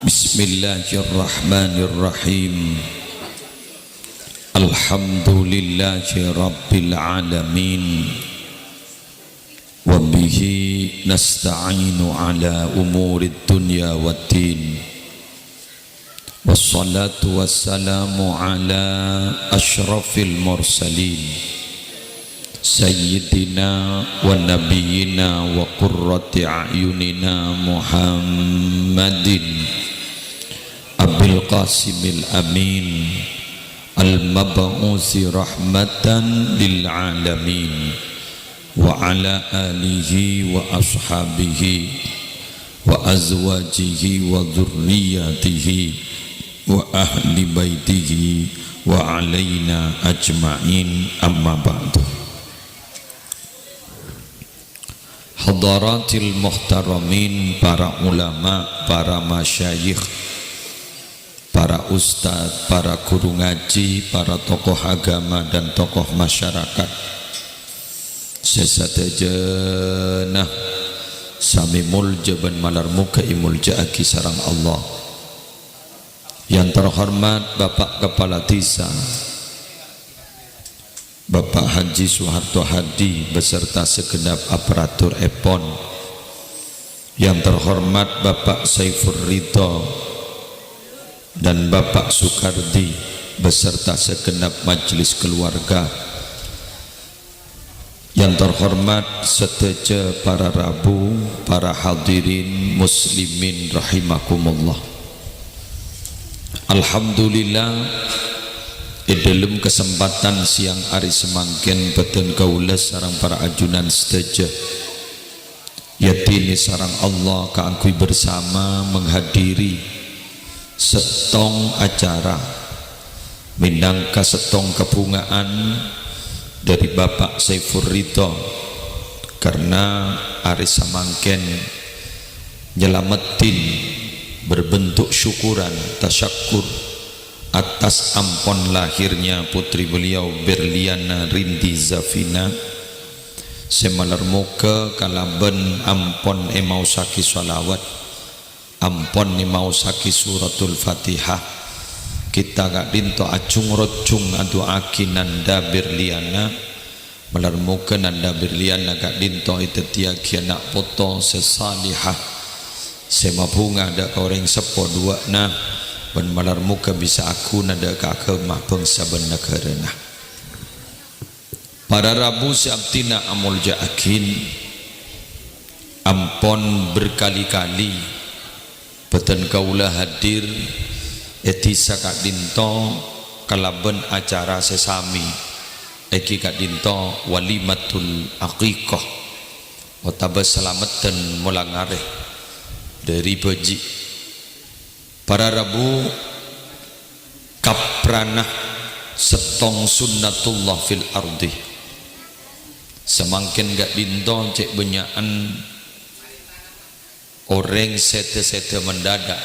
Bismillahirrahmanirrahim. Alhamdulillahi rabbil alamin. Wa bihi nasta'inu ala umurid dunya waddin. Wassalatu wassalamu ala ashrafil mursalin Sayyidina wa nabiyina wa qurrati a'yunina Muhammadin Abil Qasimil Amin Al-Mab'usi rahmatan lil alamin wa ala alihi wa ashabihi wa azwajihi wa dhurriyyatihi wa ahli baitihi wa alaina ajma'in, amma ba'du. Hadaratil muhtaramin, para ulama, para masyayikh, para ustadz, para guru ngaji, para tokoh agama dan tokoh masyarakat, sesatejenah sami mulja ban malar muka imulja aki sarang Allah. Yang terhormat Bapak Kepala Desa Bapak Haji Soeharto Hadi beserta segenap aparatur EPON. Yang terhormat Bapak Saiful Ridho dan Bapak Sukardi beserta segenap majelis keluarga. Yang terhormat seteja para rabu, para hadirin muslimin rahimakumullah. Alhamdulillah, dalam kesempatan siang hari semangkin beten kaula sarang para ajunan seteja yatini sarang Allah kaangkui bersama menghadiri setong acara minangka setong kebungaan dari Bapak Saiful Ridho, karena hari samangken nyelamatin berbentuk syukuran tasyakur atas ampon lahirnya putri beliau Berliana Rindi Zafina. Semalar muka kalaben ampon emau saki salawat, ampon emau saki suratul Fatihah. Kita gak dinto acung rocung aduaki Nanda Berliana malar muka Nanda Berliana gak dinto itu tiaki anak poto sesalihah sema bunga ada orang sepo dua nah ban malar muka bisa aku nada kakak mah bangsa benegarana. Para rabu sabtina amul jaakin ampon berkali-kali beten kaula hadir etisa kak dinto kalaben acara sesami eki kak dinto walimatul aqiqah otaba selamatan mulangareh dari beji. Para rabu kapranah setong sunnatullah fil ardi semangkin gak dinto cek benyaan orang sete-sete mendadak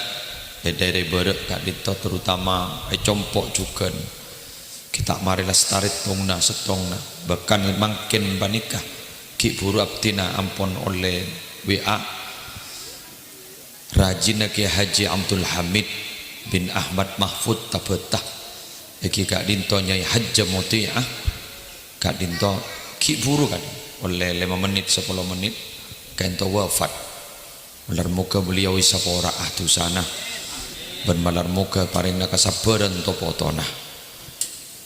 dari berek gak dinto terutama compok juga kita marilah starit tungna setongna bahkan makin banikah ki buru abtina ampon oleh WA rajin ke Haji Abdul Hamid bin Ahmad Mahfud tabetah iki kak dinto nyai hajja muti'ah kak dinto ki buru kan oleh 5 menit 10 menit kan to wafat malar muka beliau isapora ahtu sana ben malar muka paringna kasabaran to potona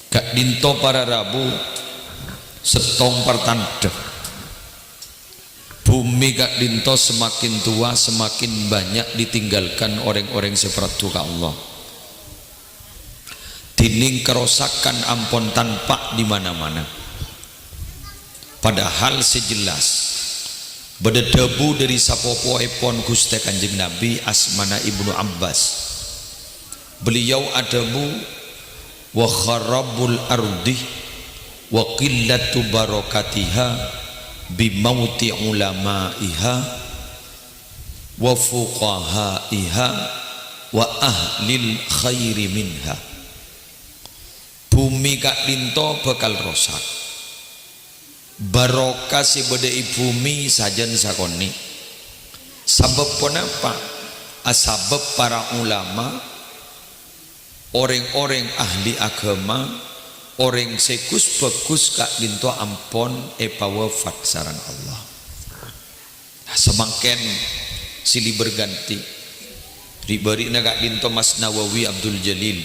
kak dinto para rabu setong pertanda bumi kak dinto semakin tua semakin banyak ditinggalkan orang-orang seperti Allah. Tining kerosakan ampon tanpa di mana-mana. Padahal sejelas berdebu dari sapopo epon Gusti Kanjeng Nabi asmana Ibnu Abbas. Beliau adabu wa kharabul ardi wa qillatu barakatiha bimauti ulama'iha wa fuqahaiha wa ahlil khairi minha. Bumi kak dinto bakal rosak barokah si bedai bumi sajan sakoni. Sebab kenapa? asbab para ulama, orang-orang ahli agama, orang sekus bagus kak dinto ampon wafat saran Allah. Semangken silih berganti diberi kak dinto Mas Nawawi Abdul Jalil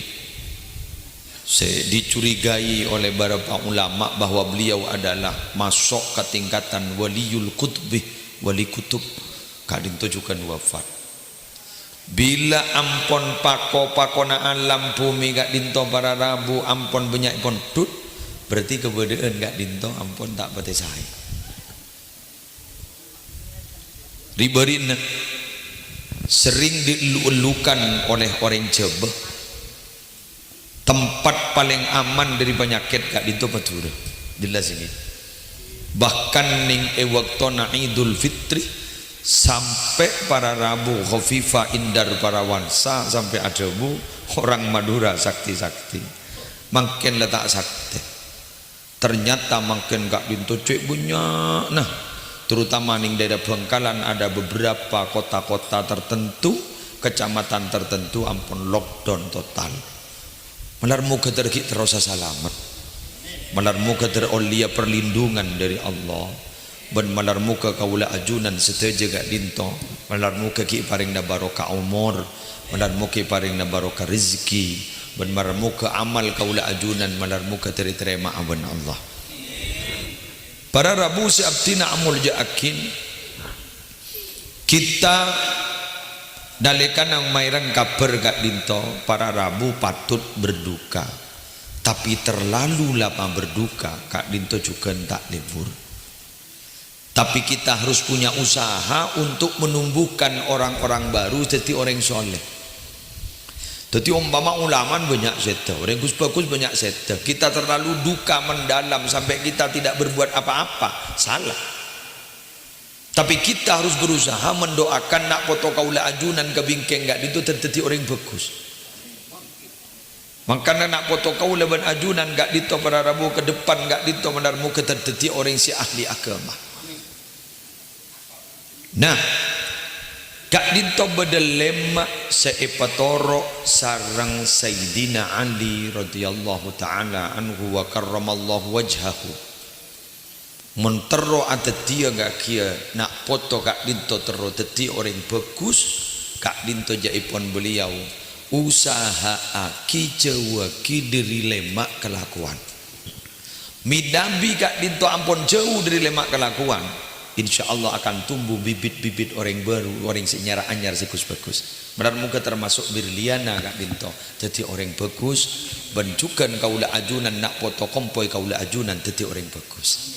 dicurigai oleh beberapa ulama bahwa beliau adalah masuk ke tingkatan waliul kutbih, wali kutub. Kak dinto juga wafat. Bila ampon pakonaan lampu mi kak dinto para rabu ampon banyak pon tut, berarti kebedaan kak dinto ampon tak betesai. Riberina sering dielu-elukan oleh orang Jawa, tempat paling aman dari penyakit kak dinto Madura. Jelas ini. Bahkan ning waktona Idul Fitri sampai para Rabu Khofifah Indar para wansa sampai adamu orang Madura sakti-sakti makin letak sakti. Ternyata makin kak dinto cek banyak. Nah, terutama ning daerah Bangkalan ada beberapa kota-kota tertentu, kecamatan tertentu ampun lockdown total. Melarmu keterki terasa selamat, melarmu keterolia perlindungan dari Allah, ben melarmu ke kaula ajunan seteja gak dinto, melarmu ke ki paring na barokah umur, melarmu ke paring na barokah rezeki, ben melarmu ke amal kaula ajunan, melarmu ke terima awan Allah. Para Rabu si abtina amul jaakin kita dalekan ang mayran kabar gak dinto para Rabu patut berduka, tapi terlalu lama berduka kak dinto juga tak libur. Tapi kita harus punya usaha untuk menumbuhkan orang-orang baru jadi orang soleh. Jadi umpama ulama banyak seta, orang bagus banyak seta. Kita terlalu duka mendalam sampai kita tidak berbuat apa-apa, salah. Tapi kita harus berusaha mendoakan nak foto kaula ajunan ke bingkeng gak itu terjadi orang bagus. Makanya nak foto kaula ban ajunan gak dito para Rabu ke depan gak dito menarmu ke terjadi orang si ahli agama. Nah, gak dito bedelema seepatoro sarang Sayyidina Ali radhiyallahu taala anhu wa karramallahu wajhahu. Mentero ada dia gak kia nak foto kak dinto tero teti orang bagus kak dinto jaipon beliau usaha aki jawa ki dari lemak kelakuan midambi kak dinto ampun jauh dari lemak kelakuan, insya Allah akan tumbuh bibit-bibit orang baru, orang senyara anyar sikus bagus. Benar muka termasuk Birliana kak dinto jadi orang bagus, bencukan kaula ajunan nak foto kompoi kaula ajunan jadi orang bagus.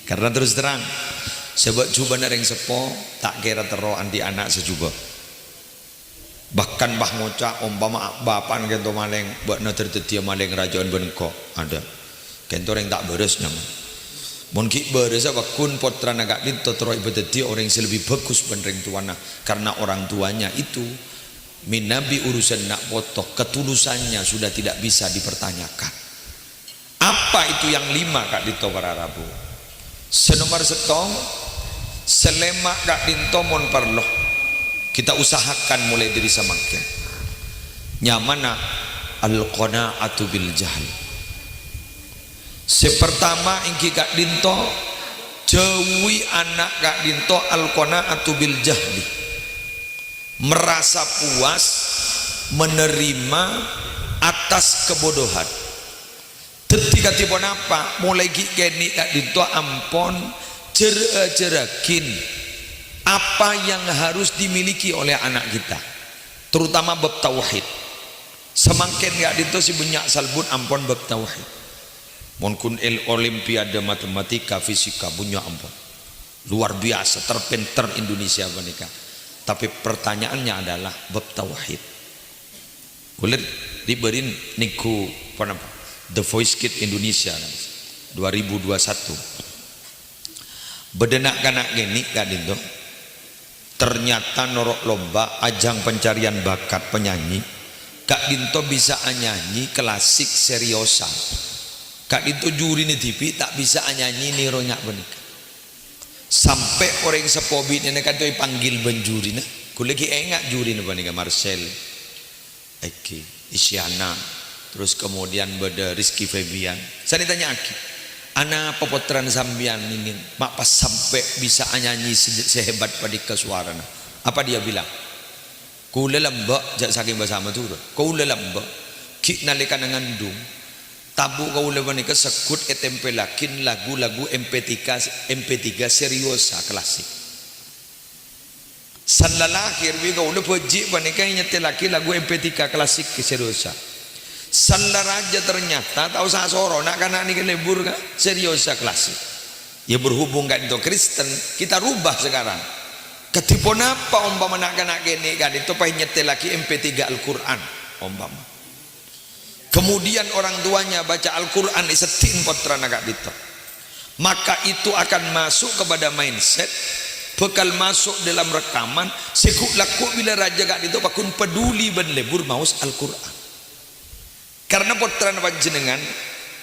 Karena terus terang sebab cuba nereng sepo tak kira tero anti anak sejuba. Bahkan bah ngocak umpama bapan kento maleng buat nater tetia maleng rajaan benko ada kento yang tak beres nama. Mungkin beres apa kun potra nagak dinto tero ibadati orang yang lebih bagus benreng tuana karena orang tuanya itu minabi urusan nak foto ketulusannya sudah tidak bisa dipertanyakan. Apa itu yang lima kak dinto para Rabu? Senomor setong selemak kak dinto mon perlo kita usahakan mulai dari semakin nyamana al-qana'atu bil jahl. Sepertama ingki kak dinto jauhi anak kak dinto al-qana'atu bil jahli, merasa puas menerima atas kebodohan. Ketika tiba apa mulai gini kak dinto ampon jerakin apa yang harus dimiliki oleh anak kita, terutama bab tauhid. Semakin kak dinto si banyak salbun ampon bab tauhid. Mungkin olimpiade matematika fisika punya ampon luar biasa terpinter Indonesia menikah. Tapi pertanyaannya adalah bab tauhid. Boleh diberin niku apa namanya? The Voice Kid Indonesia 2021 bedenak kanak gini kak dinto ternyata norok lomba ajang pencarian bakat penyanyi kak dinto bisa nyanyi klasik seriosa. Kak dinto juri nih TV tak bisa nyanyi nironyak benika sampai orang sepobi ini kan tuh panggil benjuri nah Kulagi enggak juri nih nih Marcel, Eki, Isyana, terus kemudian beda Rizky Febian. Saya ditanya Aki, ana popotran sambian ini, mak pas sampai bisa nyanyi sehebat padika suarana. Apa dia bilang? Kula lembak, jak saking bersama tu. Kula lembak, kik nalikan ngandung. Tabu kula menika sekut etempelakin lagu-lagu MP3 seriosa klasik. Sanda lahir bi kula puji menika nyetelaki lagu MP3 klasik seriosa. Sanda raja ternyata tahu sasoro nak kana niki lebur kan seriosa klasik. Ya berhubung kan itu Kristen, kita rubah sekarang. Ketipun apa umpama nak gini kan itu pahit nyetelaki MP3 Al-Quran umpama. Kemudian orang tuanya baca Al-Quran isetin potra nakak itu, maka itu akan masuk kepada mindset, bekal masuk dalam rekaman sekuk laku bila raja kak itu pakun peduli ben lebur maus Al-Quran. Karena potra panjenengan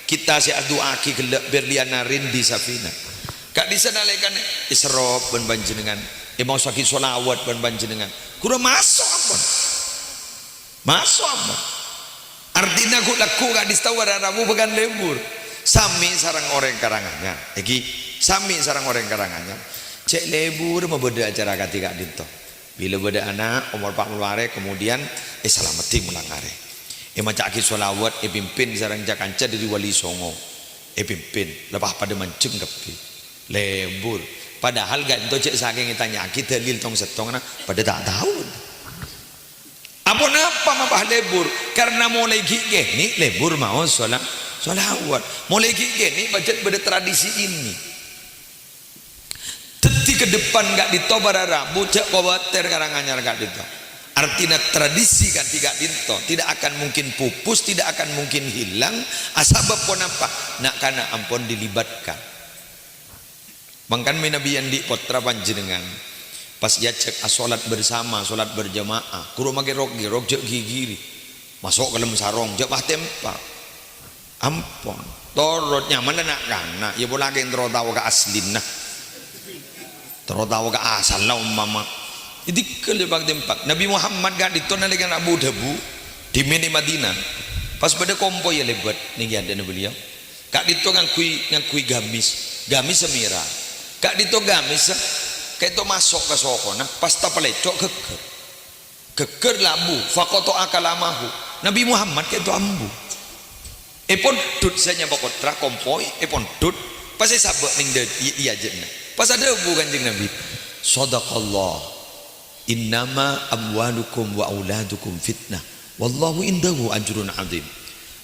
kita si doa ki gelak berliana rindi safina kak disanalekan isrop ben panjenengan mau sakit solawat ben panjenengan kurang masuk apa artinya aku laku gak distawar rabu pekan lebur sami sarang orang karangannya sami sarang orang karangannya cek lebur mau beda acara ketika dinto bila beda anak umur 40 hari kemudian salamati mulangare macak aki solawat pimpin sarang jakanca dari wali songo pimpin lepas pada mancung kepi lebur padahal gak itu cek saking ditanya kita dalil tong setong pada tak tahu apa mabah lebur karena mulai gini lebur mau solawat mulai gini baca pada tradisi ini teti ke depan gak ditobar rabu cek kawatir karanganyar gak dito artinya tradisi kan tidak dinto tidak akan mungkin pupus tidak akan mungkin hilang asabab pun apa nak kana ampun dilibatkan mangkan menabian di potra panjenengan pas ya cek solat bersama solat berjamaah kuro make rok jek gigiri masuk ke dalam sarong jek bah tempa ampun torot nyaman nak kana ya bola ke entro tahu ke aslin nah terus tahu ke asal lah umpama jadi kalau bang tempat Nabi Muhammad gak ditonalikan Abu Dhabu di Madinah pas pada kompo ya lebat nih ada beliau kak dito ngakui gamis semira kak dito gamis kayak itu masuk ke sokona pas tapalecok keker labu fakoto akalamahu Nabi Muhammad kayak itu ambu pun dud saja bakotra kompoi pun dud pas saya sabak ning iya jenna pas ada bukan jeng Nabi sadaqallah innama amwalukum wa auladukum fitnah wallahu indahu ajrun azim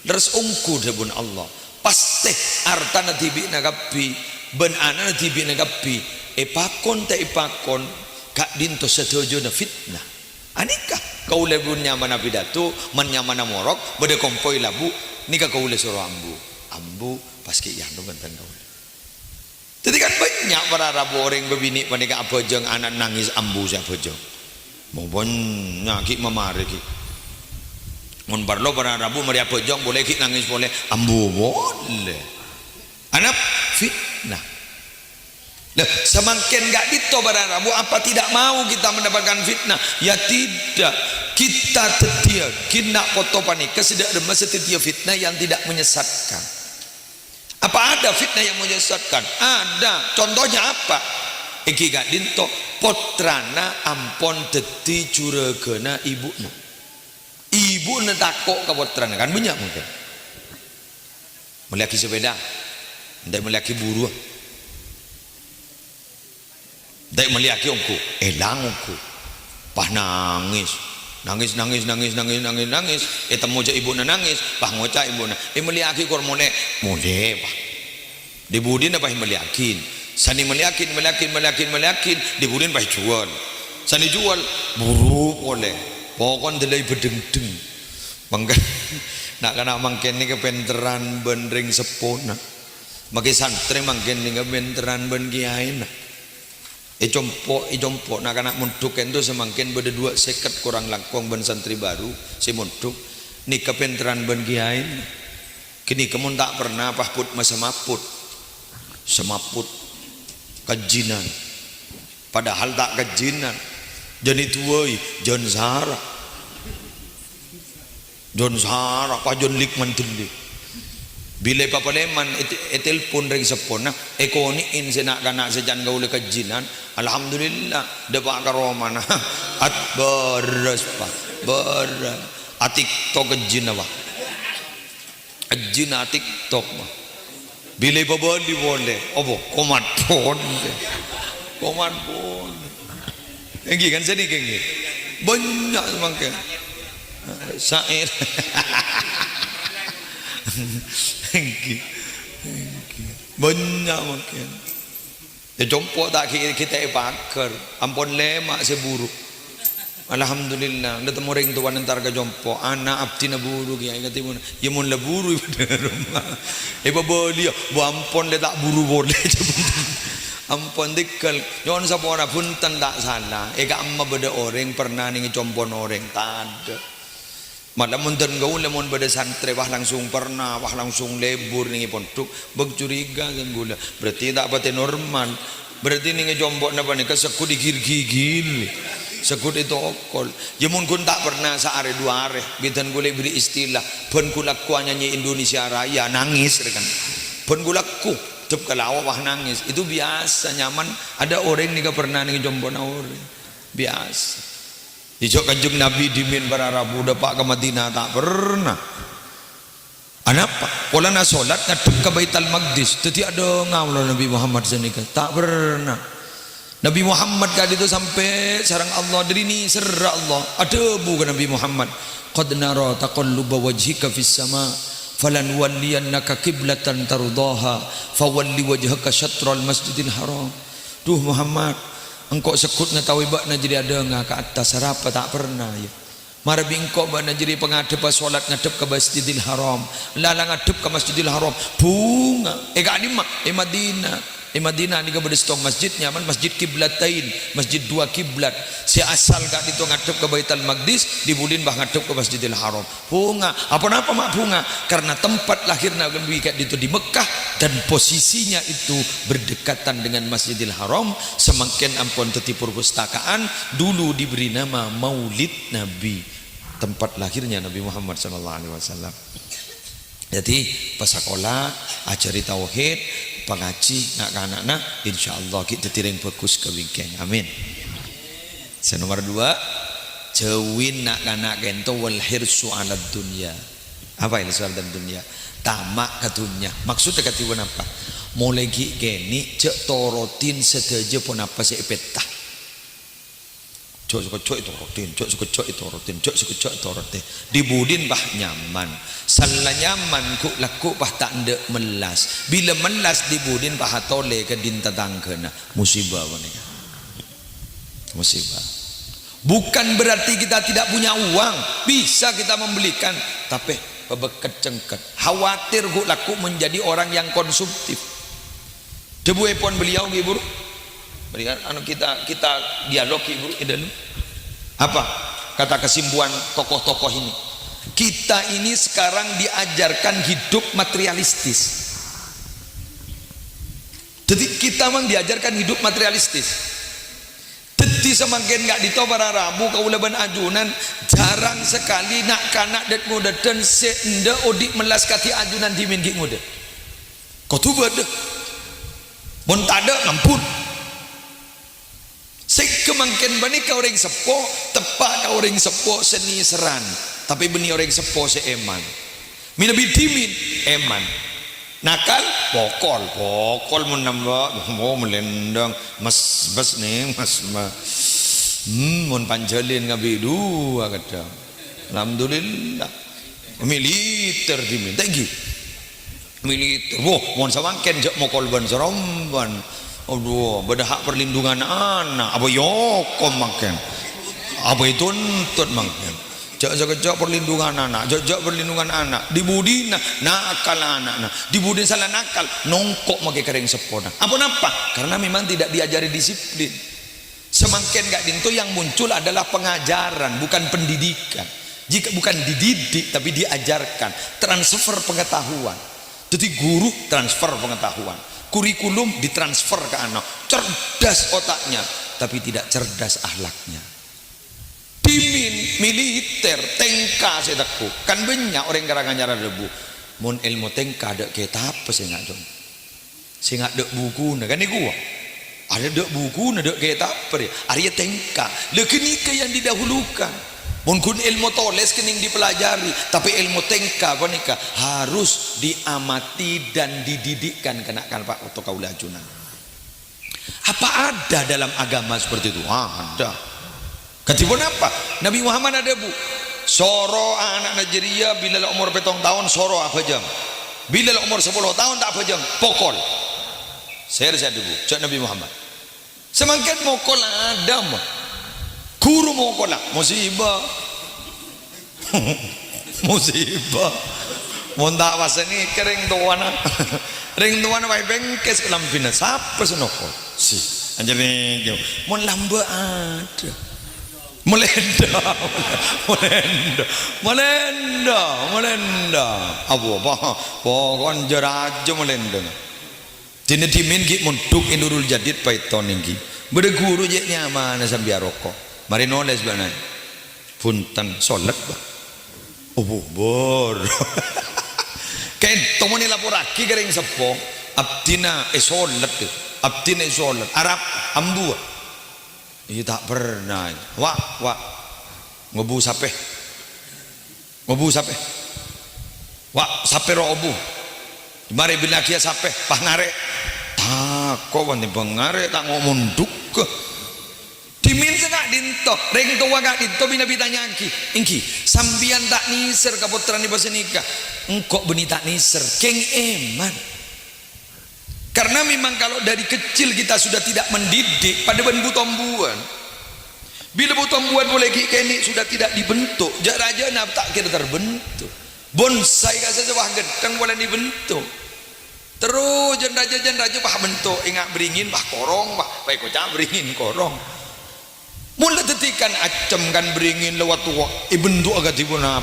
terus ungku debun Allah pasti artana tibi nagapi ben ana tibi nagapi ipakon kak dinto setuju na fitnah anikah kau lebur nyaman pidato man nyaman morok bade kompoi labu nikah kau le suruh ambu paski yang do benten kau jadi kan banyak para rabu orang bebini panika abojong anak nangis ambu sa bojong mau banyak ki memari ki mun barlo para rabu mari abojong boleh ki nangis boleh ambu boleh anak fitnah. Nah, semakin gak dito barang rabu apa tidak mau kita mendapatkan fitnah ya tidak kita tetia kina koto panika sedak demas setia fitnah yang tidak menyesatkan apa ada fitnah yang menyesatkan ada contohnya apa iki gak dito potrana ampon teti curagena ibu takok ke potrana kan banyak mungkin meliaki sepeda tidak meliaki buruh dek meliaki ongku elang ongku pah nangis temu je ibu nangis pah ngoca ibu meliaki kor mole pah dibudin apa meliakin sani meliakin dibudin pah jual sani jual buruk oleh pokon delay bedeng-deng bangga nak kana mangken ni kepenteran benring sepona maki santri mangken ni kepenteran ben kiai na ijompo nak anak muntuk itu semakin beda 250 kurang langkong ben santri baru si muntuk ni kepenteran ben kiai kini kemun tak pernah pahput semaput kajinan padahal tak kajinan Jadi tuai John Sarah Pak John Likman telik bila papaleman telepon dari sepona ekoniin senak kana sejan gaul kejinan alhamdulillah depak karomana at beres pak beres atiktok kejin apa kejin atiktok mah bila babali boleh opo komat pon enggi kan sedih enggi banyak semangkin sair enggi banyak makin ya jompo tak kita pakar ampun lemak seburuk alhamdulillah nda temu ring tuan entar ke jompo anak abdi na buru kiai katimun ya mun la buru rumah babali bo ampun le tak buru boleh ampun dikal nyon sapora punten tak salah eka amma beda orang pernah ning compon orang tak ada malah munten gaul lemon beda santre wah langsung pernah wah langsung lebur ning pondok beg curiga kan gula berarti tak pate normal berarti ning jombok napa nih kesekut digigil sekut itu okol jemun kun tak pernah saare dua are bidan gule beri istilah pun kulaku nyanyi Indonesia Raya nangis kan pun kulaku cep kalau wah nangis itu biasa nyaman ada orang nih pernah nih jombok na orang biasa dijok kanjeng Nabi dimin bararabu dapat ke Madinah tak pernah anapa pola na solat ngadep ke Baitul Maqdis jadi ada ngawlo Nabi Muhammad senika tak pernah Nabi Muhammad kali itu sampai sarang Allah dari ini serra Allah ada bukan Nabi Muhammad qad nara taqalluba wajhika fis sama falan walliyannaka qiblatan tardaha fawalli wajhaka syatral masjidil haram duh Muhammad engkau sekut ngetahui bakna jadi ada ngah ke atas apa tak pernah ya marabi engkau bakna jadi pengadep solat ngadep ke Masjidil Haram lala ngadep ke Masjidil Haram bunga gak lima Madinah ni kepada stong masjidnya man masjid kiblatain masjid dua kiblat si asal gak itu ngadep ke Baitul Maqdis dibulin bah ngadep ke Masjidil Haram bunga apa mak bunga karena tempat lahirnya Nabi itu di Mekah dan posisinya itu berdekatan dengan Masjidil Haram semakin ampun teti perpustakaan dulu diberi nama Maulid Nabi tempat lahirnya Nabi Muhammad SAW. Jadi pasakola ajari tauhid pengaji nak anak-anak insyaallah kita tiring fokus ke wingkeng amin. Nomor 2 jawin nak anak kento wal hirsu ala dunya apa ini soal dan dunia tamak ke dunia maksudnya katiwan apa mulai gini cek torotin sedaja pun apa sih petah cok sekecok itu rotin cok sekecok itu rotin cok sekecok itu rotin dibudin bah nyaman salah nyaman ku laku bah tak ndak melas bila melas dibudin bah tole ke dinta tangkena musibah menika musibah bukan berarti kita tidak punya uang bisa kita membelikan tapi bebeket cengket khawatir ku laku menjadi orang yang konsumtif debu epon beliau ibu berikan anu kita dialog ibu dalam apa kata kesimpulan tokoh-tokoh ini kita ini sekarang diajarkan hidup materialistis jadi kita memang diajarkan hidup materialistis jadi semakin gak ditobara rabu kaulaban ajunan jarang sekali nak kanak dat muda dan senda odik melas kati ajunan dimin gik muda kau tu berde mun tada ngampun sekemangken bani ka orang sepo tepat ka orang sepo seni seran tapi beni orang sepo seeman minabi dimin eman nakal pokol menambah mau melendang mas bas nih mas mun panjalin ngabi dua kadang alhamdulillah militer dimin thank you militer mohon sawangken jak mau kolban seromban aduh berhak perlindungan anak apa yokom makan apa itu tuntut makan jok perlindungan anak jok perlindungan anak dibudina nakal anak dibudin salah nakal nongkok makai kering sepona apa napa karena memang tidak diajari disiplin semakin gak dintu yang muncul adalah pengajaran bukan pendidikan jika bukan dididik tapi diajarkan transfer pengetahuan jadi guru transfer pengetahuan kurikulum ditransfer ke anak cerdas otaknya tapi tidak cerdas akhlaknya Dimin militer tengka saya takut kan banyak orang karangan nyara debu mun ilmu tengka ada kita apa sih nggak dong sih nggak ada buku kan ni gua ada buku ada kita apa dia Arya tengka lekenika yang didahulukan mun kun ilmu toles kening dipelajari tapi ilmu tengka konika harus diamati dan dididikkan kenakan pak untuk kaulajuna apa ada dalam agama seperti itu ada. Katipun apa? Nabi Muhammad ada bu soro anak Nigeria bila umur 7 tahun soro apa jam bila umur 10 tahun tak apa jam pokol saya ada bu cak Nabi Muhammad semakin mokol ada mah guru mokol lah musibah musibah mondak pas ini kering tuana ring tuana baik bengkes ke lampina siapa senokol si anjani mon lamba ada melenda apa pokon jeraja melenda dina dimin ki munduk indurul jadid paiton ingki bede guru je nyaman sambil rokok mari noles banai punten salat ba bor kain tomoni laporaki kering sepo abdina salat Arab ambu iya tak pernah wak ngobu sape wak sape robu mari bila kia sape pah ngare tak kau wanti pengare tak ngomong duk dimin segak dinto reng tua gak dinto bina bitanya ingki sambian tak niser kaputran di nikah engkau benih tak niser keng eman karena memang kalau dari kecil kita sudah tidak mendidik pada butombuan bila butombuan boleh kini sudah tidak dibentuk raja nak tak kira terbentuk bonsai kasih sewah gedang boleh dibentuk terus raja pah bentuk ingat beringin pah korong pah baik kocak beringin korong mulai tetikan acem kan beringin lewat tua bentuk agak tiba nap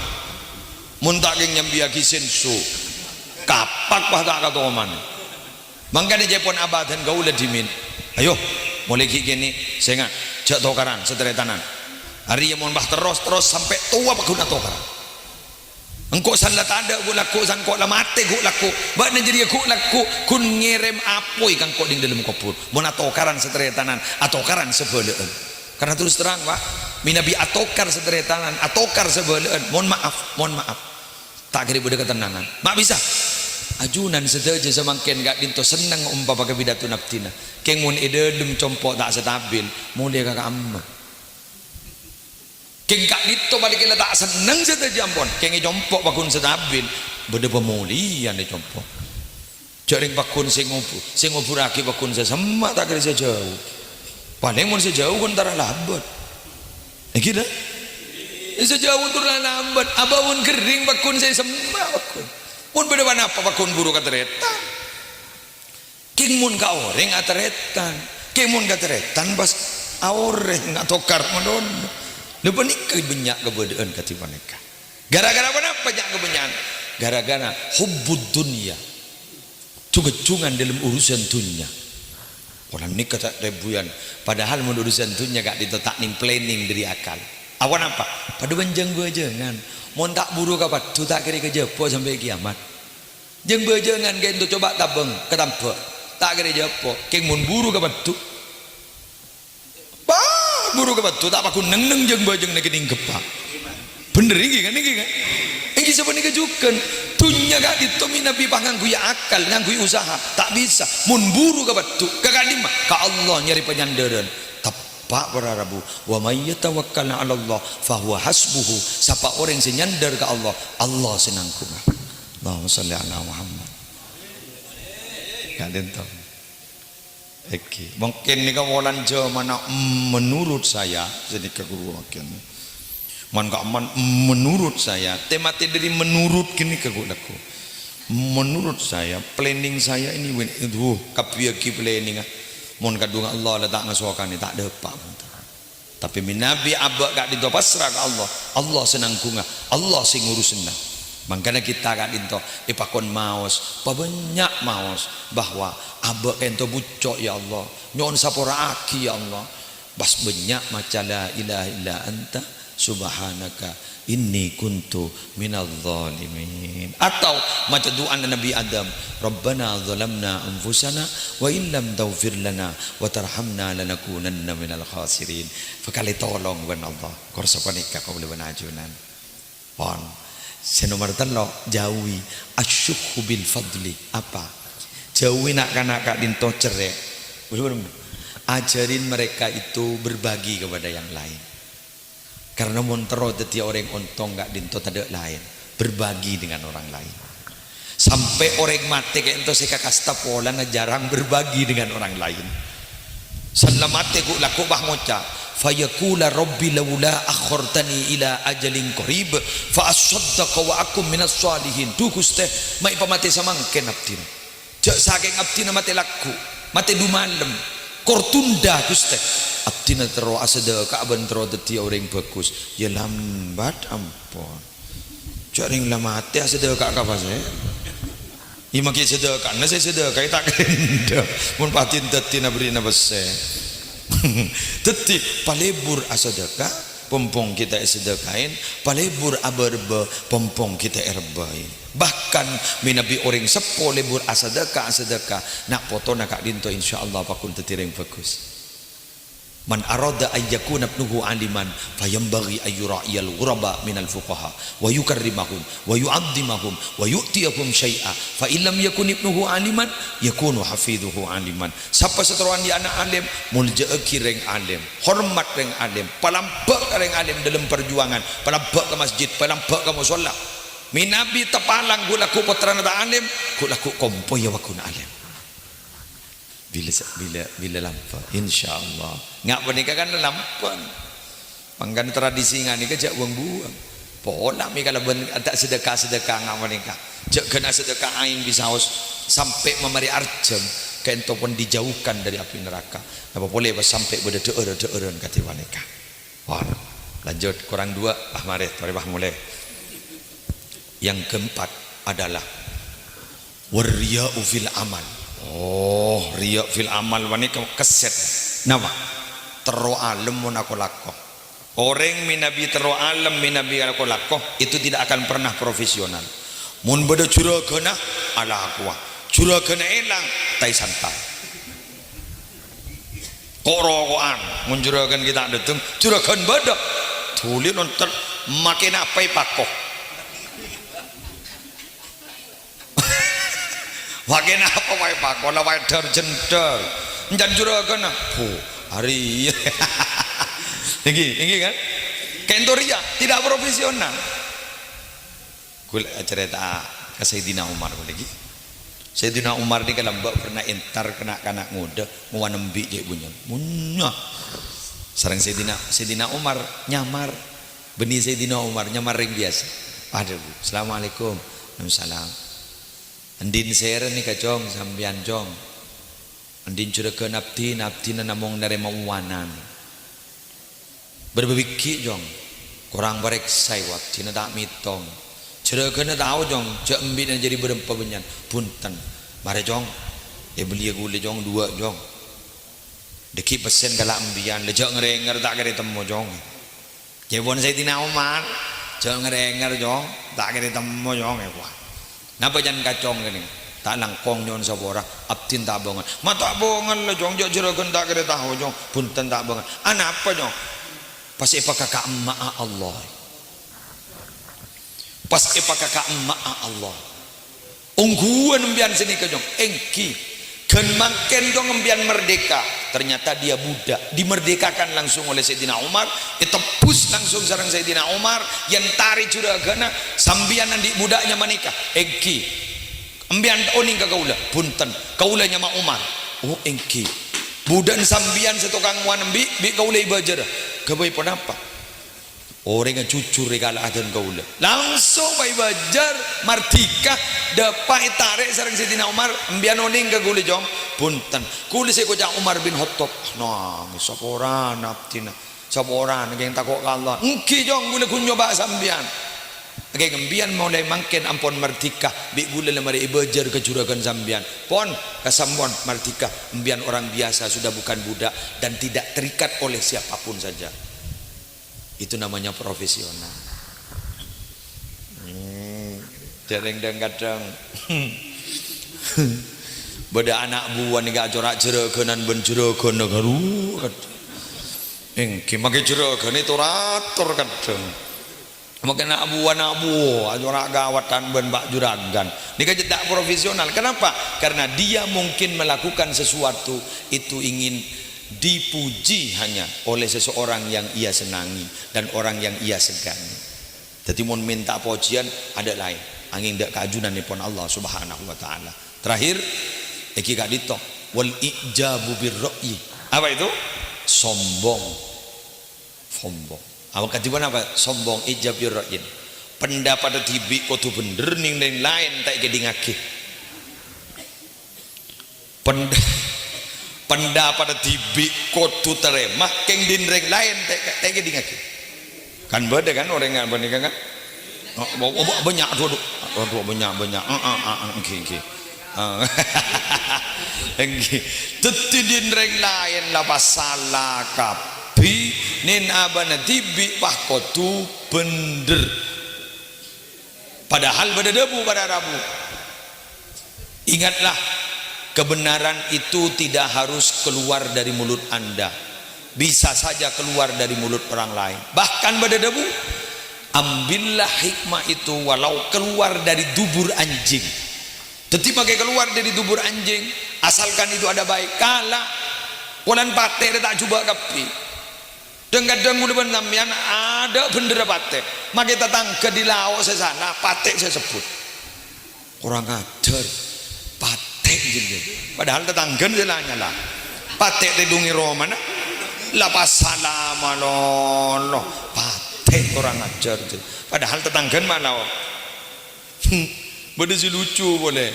muntaking nyambiaki sensu kapak pah tak kata oman mangkane Jepun abadan gaula dimin ayo mulai gini saya ingat jak tokaran seteretanan hari yang mon bah terus sampai tua pakuna tokaran engkau salat ada gua laku sangko la mate gua laku bak jadi gua laku kun ngirim apoi kang kok ding dalam kopur mon atokaran seteretanan atokaran sebeuleun karena terus terang pak minabi atokar seteretanan atokar sebeuleun mohon maaf tak kira bude ketenangan mak bisa ajunan sedaja semakin gak dinto senang umpah pakai pidato naftina keng mun ededem compok tak stabil mun dia kakak amma keng gak dinto balik kita tak senang sedaja ampun keng compok bakun stabil beda pemulihan dia compok jaring bakun sing ngubur aki bakun sesemak tak kira sejauh paling mun sejauh kun tara lambat gitu sejauh turun lambat abawun kering bakun saya semak bakun mun beda mana apa bakun buru kateretan king mun ka oreng ateretan king mun kateretan bas oreng atokar mondon lepas ni kebanyak kebedaan katipan mereka gara-gara mana banyak kebanyakan gara-gara hubbud dunia cungan dalam urusan dunia orang ni kata rebuyan padahal mun urusan dunia gak ditetak ning planning dari akal awan apa pada benjang gua jangan mun tak buru ka patu tak kira kejepo sampai kiamat jeung bejengan ge untuk coba tabeng ketampe tak kira jepo keng mun buru ka patu buru ka patu tak paku neng jeung bejeng negening gepak bener iki kan iki sabani kejukeun dunya gak ditumi nabi panganggu ya akal nganggu usaha tak bisa mun buru ka patu kakadima ka Allah nyari penyandaran Pak para Rabu wa may yatawakkal 'ala Allah fa huwa hasbuhu siapa orang yang nyandar ke Allah Allah senangku Allahumma shalli ala Muhammad kalian tahu mungkin ni kawalan zaman menurut saya jadi keguru man menurut saya tema dari menurut kini kegulaku menurut saya planning saya ini itu kapiaki planning mun kadung Allah letak ngasuakan tak ada apa tapi minabi abak gak dinto pasrah ke Allah senang kunga Allah sing ngurusna makanya kita gak dinto ipakon maos pabanyak maos bahwa abak ento bucok ya Allah nyon sapora aki ya Allah bas banyak maca la ilaha illa anta subhanaka inni kuntu minadh dhalimin. Atau macam doa Nabi Adam, Rabbana zalamna anfusana wa illam taghfir lana wa tarhamna lanakunanna minal khasirin. Fakali tolong ban Allah korso panika kau boleh banajunan pon senomor telo jauhi asyukhu bil fadli. Apa jauhi nak kanak dinto cerek, ajarin mereka itu berbagi kepada yang lain. Karena montero teti orang ontong gak dinto ada lain, berbagi dengan orang lain. Sampai orang mati kayak ento seka kasta pola jarang berbagi dengan orang lain. Sanna mati ku laku bah ngoca, fayaqula rabbi laula akhortani ila ajalin qarib fa asaddaqa wa akum minas salihin. Tu Gusti mai pamati samangken abdina. Jak saking abdina mati laku, mati du malam. Kortunda Gusti abdina tero asada kaaban tero dadi orang bagus ya lambat ampun jaring lamate asada ka kapas ima ki sedekah na saya sedekah tak kenda mun patin dadi na beri na bese dadi palebur asadaka pompong kita sedekain, palebur abarba pompong kita erbain. Bahkan minabi orang sepo lebur asadaka nak foto nak dinto insyaallah pakun tetireng bagus. Man arada ayyakuna ibnuhu aliman fayambaghi ayyura'iyal ghuraba minal fuqaha wa yukarrimahum wa yu'azzimahum wa yu'tiyahum syai'a fa illam yakun ibnuhu aliman yakunu hafidhuhu aliman. Siapa seteruan di anak alim muljaeki reng alim, hormat reng alim, palambak reng alim dalam perjuangan, palambak ke masjid, palambak ke musalla. Minabi tepalang gulaku putra nada alim, gulaku kompo ya wakun alim. Bila lampa insyaallah ngak menikah kan lampan panggan tradisi ngani ke jak buang-buang pola mi kalau tak sedekah ngak menikah jak kena sedekah aing bisa haus sampai memari arjem kento pun dijauhkan dari api neraka apa boleh sampai beda deur-deureun kati wanita. Lanjut kurang dua mari mulai. Yang keempat adalah warya'u fil amal. Riya fil amal wani keset nama tero alam mun aku lakoh. Orang minabi tero alam minabi aku lakoh itu tidak akan pernah profesional. Mun beda curagana ala aqua. Curagana elang tai santai. Korokoan mun juragan kita datang juragan beda. Tuli nonton makin apa pakoh. Wagen apa wae Pak? Kola wae jender. Njan juragan hari. Ini kan? Kentoria tidak profesional. Kul cerita ke Sayyidina Umar lagi. Sayyidina Umar ni kalau pernah entar kena kanak muda mau nembi je bunyi. Munya. Sareng Sayyidina Umar nyamar. Benih Sayyidina Umar nyamar ring biasa. Aduh, Assalamualaikum. Waalaikumsalam. Andin seren ni kacong sambian jong. Andin curaka napti na namong narema uwanan. Berbeki jong. Kurang barek saiwat cina tak mitong. Curaka na tahu jong, cak embi na jadi berempa benyan. Punten. Mare jong. Beli gule jong dua jong. Deki pesen kala embian lejak ngerenger tak kira temu jong. Jebon Sayyidina Umar, cak ngerenger jong, tak kira temu jong wah. Napa jangan kacong gini tak langkong nyon sabora abtin tak bongan mata bongan lah jong jeragan tak kira tahu jong punten tak bongan anak apa jong pas ipa kakak emak Allah pas ipa kakak emak Allah ungguan embian sini ke jong engki kan makin jong embian merdeka ternyata dia budak dimerdekakan langsung oleh Sayyidina Umar ditebus langsung sareng Sayyidina Umar yang tari curagana sambian nanti budaknya menikah engki embian oning ke kaula punten kaulanya mak Umar engki budak sambian setukang wanembi bi kaula ibajar kebai pun apa orang yang cucur regala adan kaula langsung bayi bajar martika dapat tarik sareng Sayyidina Umar embian oning ke kaula jong punten kuli saya kocak Umar bin Khattab nah saporan naptina saporan yang takut Allah engki jong gula kunyo ba sambian Oke, gembian mulai mangken ampon martika bi gula lemari ibajar kecuragan sambian pon kasambon martika embian orang biasa sudah bukan budak dan tidak terikat oleh siapapun saja Itu namanya profesional. Dereng-dereng kadang beda anak buah nih gak corak jeragenan ben jeragen negaru kimake jeragen itu rator kadang makin anak buah corak gawatan ben bak juragan ini kan tidak profesional. Kenapa? Karena dia mungkin melakukan sesuatu itu ingin dipuji hanya oleh seseorang yang ia senangi dan orang yang ia segani. Jadi mau minta pujian ada lain angin dak kajunan pun Allah Subhanahu wa taala. Terakhir iki gak ditok wal ijabu birra'yi. Apa itu? Sombong. Apa katiban apa? Sombong ijab birra'yi. Pendapat tibi kudu bener ning lain tak gedingake. Pendapat tibi kudu teremah keng din reng lain tak gedingake. Kan beda kan orang yang bandingkan kan? Banyak banyak tetidin reng lain lah pasalah kapi nin abana tibi pah kotu bener padahal pada debu pada rabu. Ingatlah, kebenaran itu tidak harus keluar dari mulut Anda, bisa saja keluar dari mulut orang lain. Bahkan pada debu, ambillah hikmah itu walau keluar dari dubur anjing. Jadi pakai keluar dari dubur anjing, asalkan itu ada baik. Kala walan pate dia tak coba kapi. Kadang udah benamian ada bendera pate. Maka tetangga di laut sana pate saya sebut. Kurang ajar pate jadi. Padahal tetangga dia lah. Pate tidungi Roma na. Lapas salam Allah. Pate kurang ajar. Padahal tetangga mana? Bada si lucu boleh.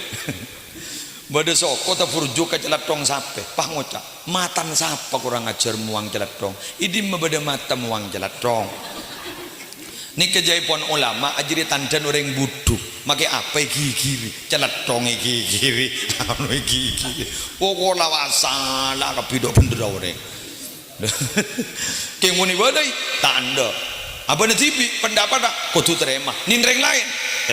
Bada soko tak furjo ke celatong sape. Pah ngocak. Matan sapa kurang ajar muang celatong. Idim bada mata muang celatong. Ni kejaipon ulama ajiri tandan orang budu. Make apa gigiri? Celatong gigiri. Anu gigiri. Pokok lawasala kapidok bendera orang. Keng muni badai tanda. Apa nanti pendapat dah kudu terima ninreng lain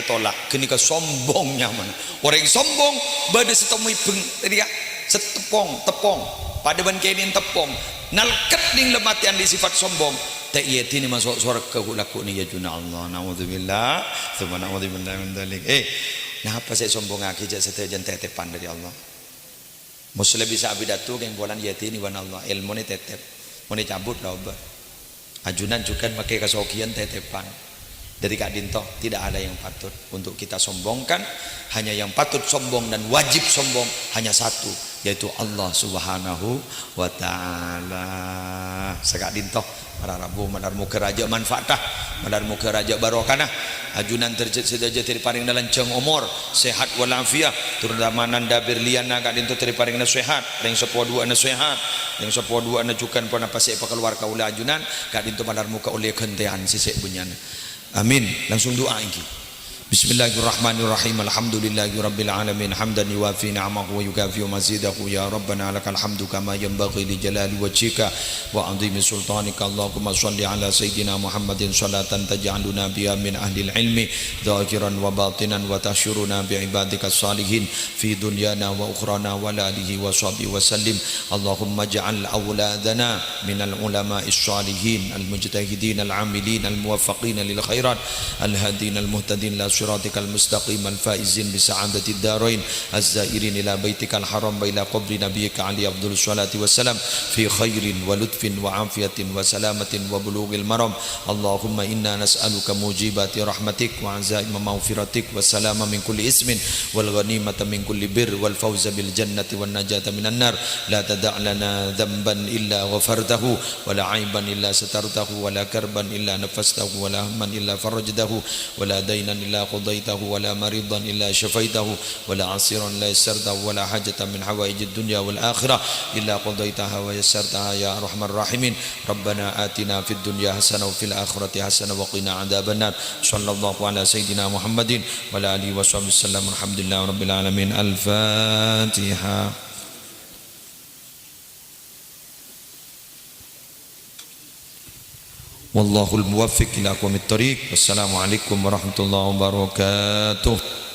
tolak kini ke sombongnya mana orang sombong bade setemui dia setepong tepong pada ban kenin tepong nalket ning lematian di sifat sombong tak yati ni masuk surga laku ni ya juna Allah naudzubillah tsumma naudzubillah min dzalik nah apa saya sombong aki jak setejan tetepan dari Allah muslim bisa abidatu yang bulan yati ni wan Allah ilmu ni tetep mau dicabut dah obat ajunan juga pakai kesokian tetepan dari Kak Dinto. Tidak ada yang patut untuk kita sombongkan, hanya yang patut sombong dan wajib sombong hanya satu, yaitu Allah Subhanahu wa ta'ala. Sekak Dinto para rabu madar muka raja manfaatah madar muka raja barokah ajunan terjadi paring dalam ceng umur sehat walafiat terutama nanda berliana Kak Dinto paring sehat yang sepuluh dua sehat yang sepuluh dua cukan pun apa sih keluar kaula ajunan Kak Dinto madar muka oleh kentean sisik bunyan. Amin. Langsung doa ini. Bismillahirrahmanirrahim. Alhamdulillahirabbil alamin hamdan yuwafi ni'amahu wa yukafi mazidahu ya rabbana lakal hamdu kama yanbaghi li jalali wajhika wa 'azimi sultanika. Allahumma shalli ala sayyidina Muhammadin salatan taj'aluna biha min ahli ilmi dhahiran wa batinan wa tashuruna bi ibadika salihin fi dunyana wa ukhrana wa alihi wa sahbihi wa sallim. Allahumma ja'al awladana minal ulama'is salihin al mujtahidin al 'amilin al muwaffaqin lil khairat al hadin al muhtadin la صراطك المستقيم الفائزين بسعادة الدارين الزائرين إلى بيتك الحرام وإلى قبر نبيك عليه أفضل الصلاة والسلام في خير ولطف وعافية وسلامة وبلوغ المرام. اللهم إنا نسألك موجبات رحمتك وعزائم مغفرتك والسلام من كل اسم والغنيمة من كل بر والفوز بالجنة والنجاة من النار. لا تدع لنا ذنبا إلا غفرته ولا عيبا إلا سترته ولا كربا إلا نفسته ولا هما إلا فرجته ولا دينا إلا قضيته ولا مريضا إلا شفيته ولا عسيرا إلا يسرته ولا حاجة من حوائج الدنيا والآخرة إلا قضيتها ويسرتها يا أرحم الراحمين. ربنا آتنا في الدنيا حسنة وفي الآخرة حسنة وقنا عذاب النار. صلى الله على سيدنا محمد وعلى آله وصحبه وسلم. الحمد لله رب العالمين. الفاتحة. wallahul muwaffiq ila aqwamit thoriq. Wassalamualaikum warahmatullahi wabarakatuh.